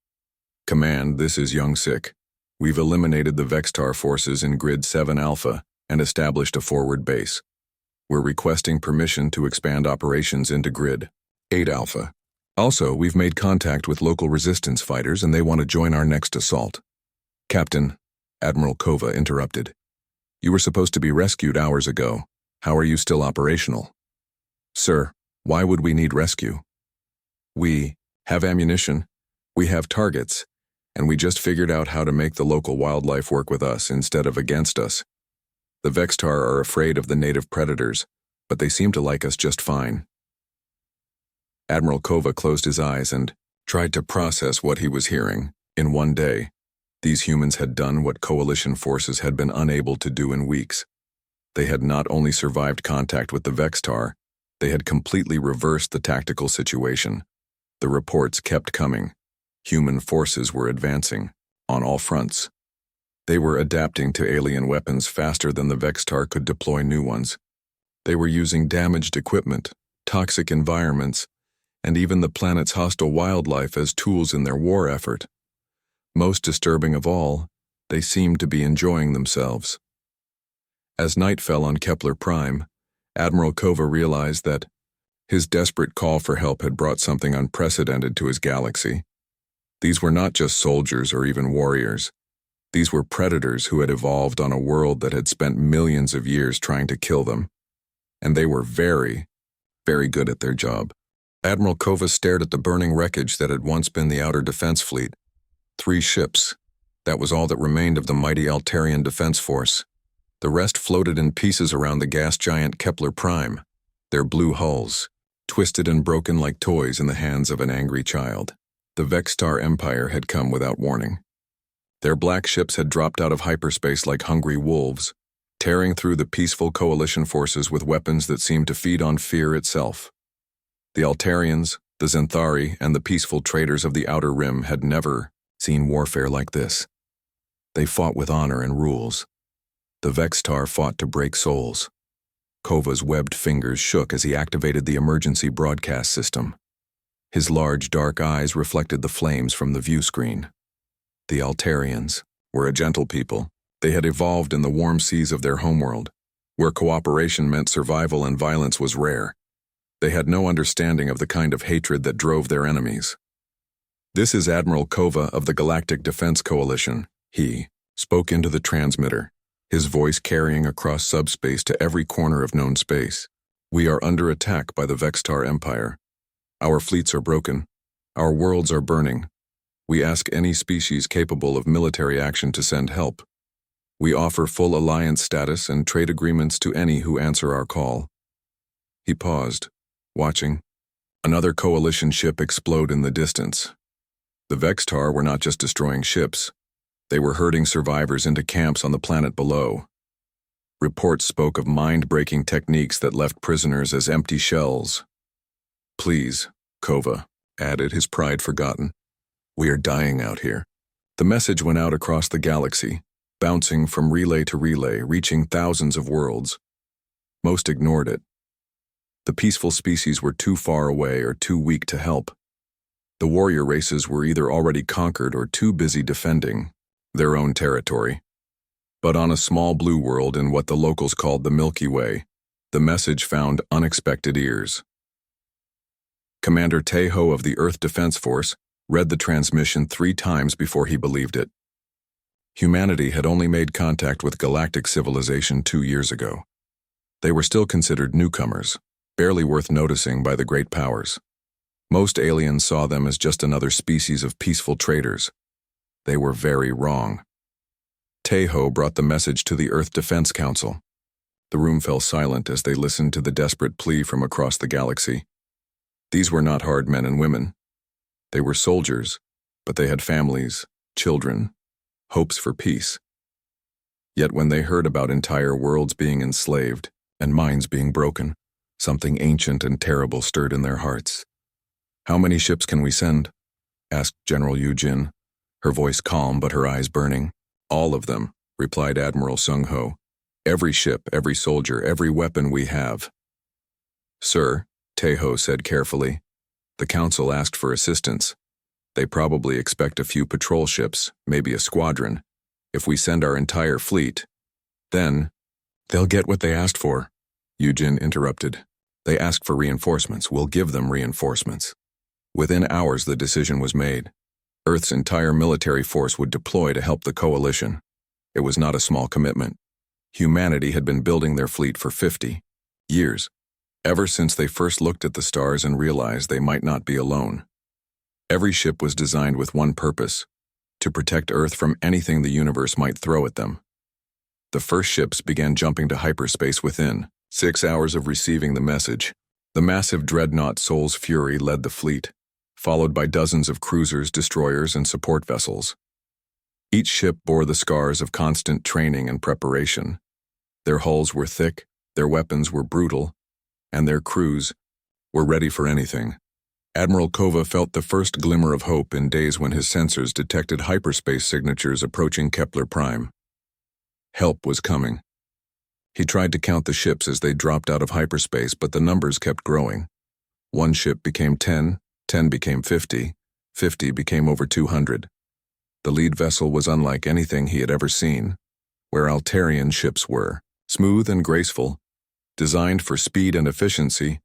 "Command, this is Young Sik. We've eliminated the Vextar forces in Grid 7 Alpha and established a forward base. We're requesting permission to expand operations into Grid 8 Alpha. Also, we've made contact with local resistance fighters and they want to join our next assault. Captain, Admiral Kova interrupted. You were supposed to be rescued hours ago. How are you still operational? Sir, why would we need rescue? We have ammunition, we have targets, and we just figured out how to make the local wildlife work with us instead of against us. The Vextar are afraid of the native predators, but they seem to like us just fine. Admiral Kova closed his eyes and tried to process what he was hearing. In one day, these humans had done what coalition forces had been unable to do in weeks. They had not only survived contact with the Vextar, they had completely reversed the tactical situation. The reports kept coming. Human forces were advancing, on all fronts. They were adapting to alien weapons faster than the Vextar could deploy new ones. They were using damaged equipment, toxic environments, and even the planet's hostile wildlife as tools in their war effort. Most disturbing of all, they seemed to be enjoying themselves. As night fell on Kepler Prime, Admiral Kova realized that his desperate call for help had brought something unprecedented to his galaxy. These were not just soldiers or even warriors. These were predators who had evolved on a world that had spent millions of years trying to kill them. And they were very, very good at their job. Admiral Kova stared at the burning wreckage that had once been the Outer Defense Fleet. 3 ships. That was all that remained of the mighty Altarian Defense Force. The rest floated in pieces around the gas giant Kepler Prime, their blue hulls, twisted and broken like toys in the hands of an angry child. The Vextar Empire had come without warning. Their black ships had dropped out of hyperspace like hungry wolves, tearing through the peaceful coalition forces with weapons that seemed to feed on fear itself. The Altarians, the Zenthari, and the peaceful traders of the Outer Rim had never seen warfare like this. They fought with honor and rules. The Vextar fought to break souls. Kova's webbed fingers shook as he activated the emergency broadcast system. His large, dark eyes reflected the flames from the view screen. The Altarians were a gentle people. They had evolved in the warm seas of their homeworld, where cooperation meant survival and violence was rare. They had no understanding of the kind of hatred that drove their enemies. This is Admiral Kova of the Galactic Defense Coalition. He spoke into the transmitter, his voice carrying across subspace to every corner of known space. We are under attack by the Vextar Empire. Our fleets are broken. Our worlds are burning. We ask any species capable of military action to send help. We offer full alliance status and trade agreements to any who answer our call. He paused, watching. Another coalition ship explode in the distance. The Vextar were not just destroying ships. They were herding survivors into camps on the planet below. Reports spoke of mind-breaking techniques that left prisoners as empty shells. Please, Kova added, his pride forgotten. We are dying out here. The message went out across the galaxy, bouncing from relay to relay, reaching thousands of worlds. Most ignored it. The peaceful species were too far away or too weak to help. The warrior races were either already conquered or too busy defending their own territory. But on a small blue world in what the locals called the Milky Way, the message found unexpected ears. Commander Tejo of the Earth Defense Force read the transmission 3 times before he believed it. Humanity had only made contact with galactic civilization 2 years ago. They were still considered newcomers, barely worth noticing by the great powers. Most aliens saw them as just another species of peaceful traders. They were very wrong. Tejo brought the message to the Earth Defense Council. The room fell silent as they listened to the desperate plea from across the galaxy. These were not hard men and women. They were soldiers, but they had families, children, hopes for peace. Yet when they heard about entire worlds being enslaved and minds being broken, something ancient and terrible stirred in their hearts. How many ships can we send? Asked General Yujin, her voice calm but her eyes burning. All of them, replied Admiral Sung-ho. Every ship, every soldier, every weapon we have. Sir, Tejo said carefully, the council asked for assistance. They probably expect a few patrol ships, maybe a squadron. If we send our entire fleet, then they'll get what they asked for. Yujin interrupted. They ask for reinforcements. We'll give them reinforcements. Within hours, the decision was made. Earth's entire military force would deploy to help the coalition. It was not a small commitment. Humanity had been building their fleet for 50 years, ever since they first looked at the stars and realized they might not be alone. Every ship was designed with one purpose: to protect Earth from anything the universe might throw at them. The first ships began jumping to hyperspace within 6 hours of receiving the message. The massive dreadnought Sol's Fury led the fleet, followed by dozens of cruisers, destroyers, and support vessels. Each ship bore the scars of constant training and preparation. Their hulls were thick, their weapons were brutal, and their crews were ready for anything. Admiral Kova felt the first glimmer of hope in days when his sensors detected hyperspace signatures approaching Kepler Prime. Help was coming. He tried to count the ships as they dropped out of hyperspace, but the numbers kept growing. One ship became 10, 10 became 50, 50 became over 200. The lead vessel was unlike anything he had ever seen, where Altarian ships were, smooth and graceful, designed for speed and efficiency.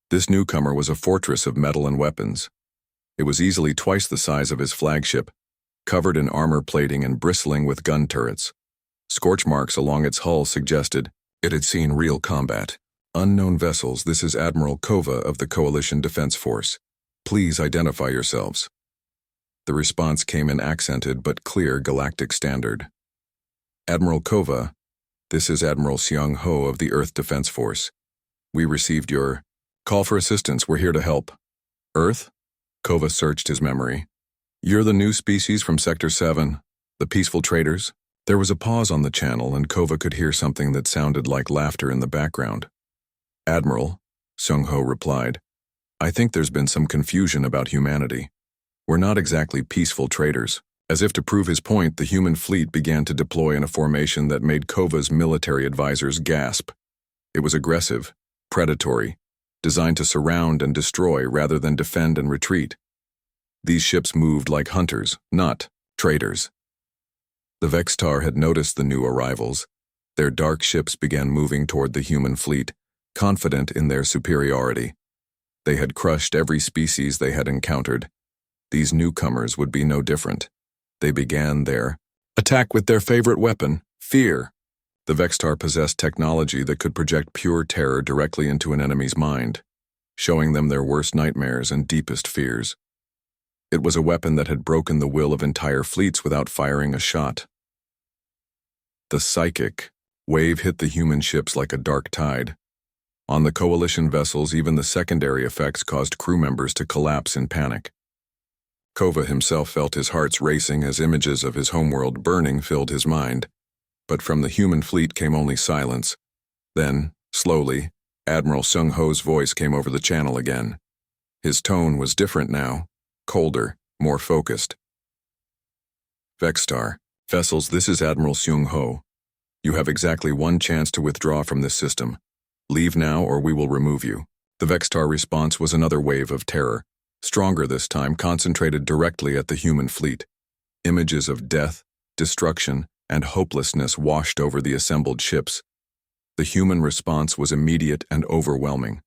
This newcomer was a fortress of metal and weapons. It was easily twice the size of his flagship, covered in armor plating and bristling with gun turrets. Scorch marks along its hull suggested it had seen real combat. Unknown vessels, this is Admiral Kova of the Coalition Defense Force. Please identify yourselves. The response came in accented but clear Galactic standard. Admiral Kova, this is Admiral Seung Ho of the Earth Defense Force. We received your call for assistance. We're here to help. Earth? Kova searched his memory. You're the new species from Sector 7, the peaceful traders? There was a pause on the channel, and Kova could hear something that sounded like laughter in the background. Admiral, Seung Ho replied, I think there's been some confusion about humanity. We're not exactly peaceful traders. As if to prove his point, the human fleet began to deploy in a formation that made Kova's military advisors gasp. It was aggressive, predatory, designed to surround and destroy rather than defend and retreat. These ships moved like hunters, not traders. The Vextar had noticed the new arrivals. Their dark ships began moving toward the human fleet, confident in their superiority. They had crushed every species they had encountered. These newcomers would be no different. They began their attack with their favorite weapon, fear. The Vextar possessed technology that could project pure terror directly into an enemy's mind, showing them their worst nightmares and deepest fears. It was a weapon that had broken the will of entire fleets without firing a shot. The psychic wave hit the human ships like a dark tide. On the coalition vessels, even the secondary effects caused crew members to collapse in panic. Kova himself felt his heart racing as images of his homeworld burning filled his mind. But from the human fleet came only silence. Then, slowly, Admiral Seung Ho's voice came over the channel again. His tone was different now, colder, more focused. Vextar, vessels, this is Admiral Seung Ho. You have exactly one chance to withdraw from this system. Leave now or we will remove you. The Vextar response was another wave of terror, stronger this time, concentrated directly at the human fleet. Images of death, destruction, and hopelessness washed over the assembled ships. The human response was immediate and overwhelming.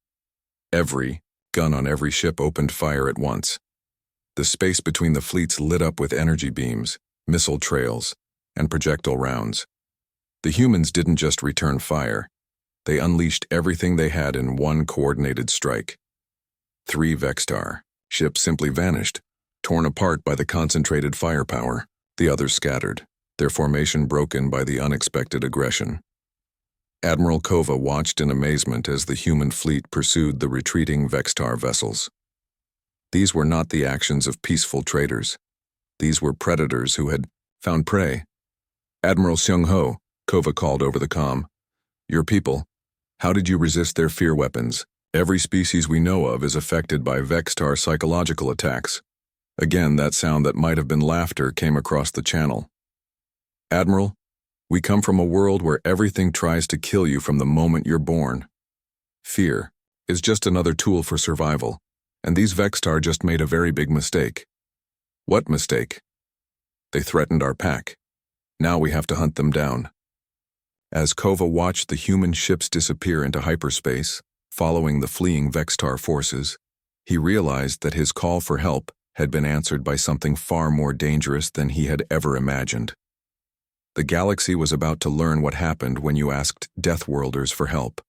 Every gun on every ship opened fire at once. The space between the fleets lit up with energy beams, missile trails, and projectile rounds. The humans didn't just return fire. They unleashed everything they had in one coordinated strike. 3 Vextar ships simply vanished, torn apart by the concentrated firepower. The others scattered, their formation broken by the unexpected aggression. Admiral Kova watched in amazement as the human fleet pursued the retreating Vextar vessels. These were not the actions of peaceful traders. These were predators who had found prey. Admiral Seung Ho, Kova called over the comm. Your people, how did you resist their fear weapons? Every species we know of is affected by Vextar psychological attacks. Again, that sound that might have been laughter came across the channel. Admiral, we come from a world where everything tries to kill you from the moment you're born. Fear is just another tool for survival, and these Vextar just made a very big mistake. What mistake? They threatened our pack. Now we have to hunt them down. As Kova watched the human ships disappear into hyperspace, following the fleeing Vextar forces, He realized that his call for help had been answered by something far more dangerous than he had ever imagined. The galaxy was about to learn what happened when you asked Deathworlders for help.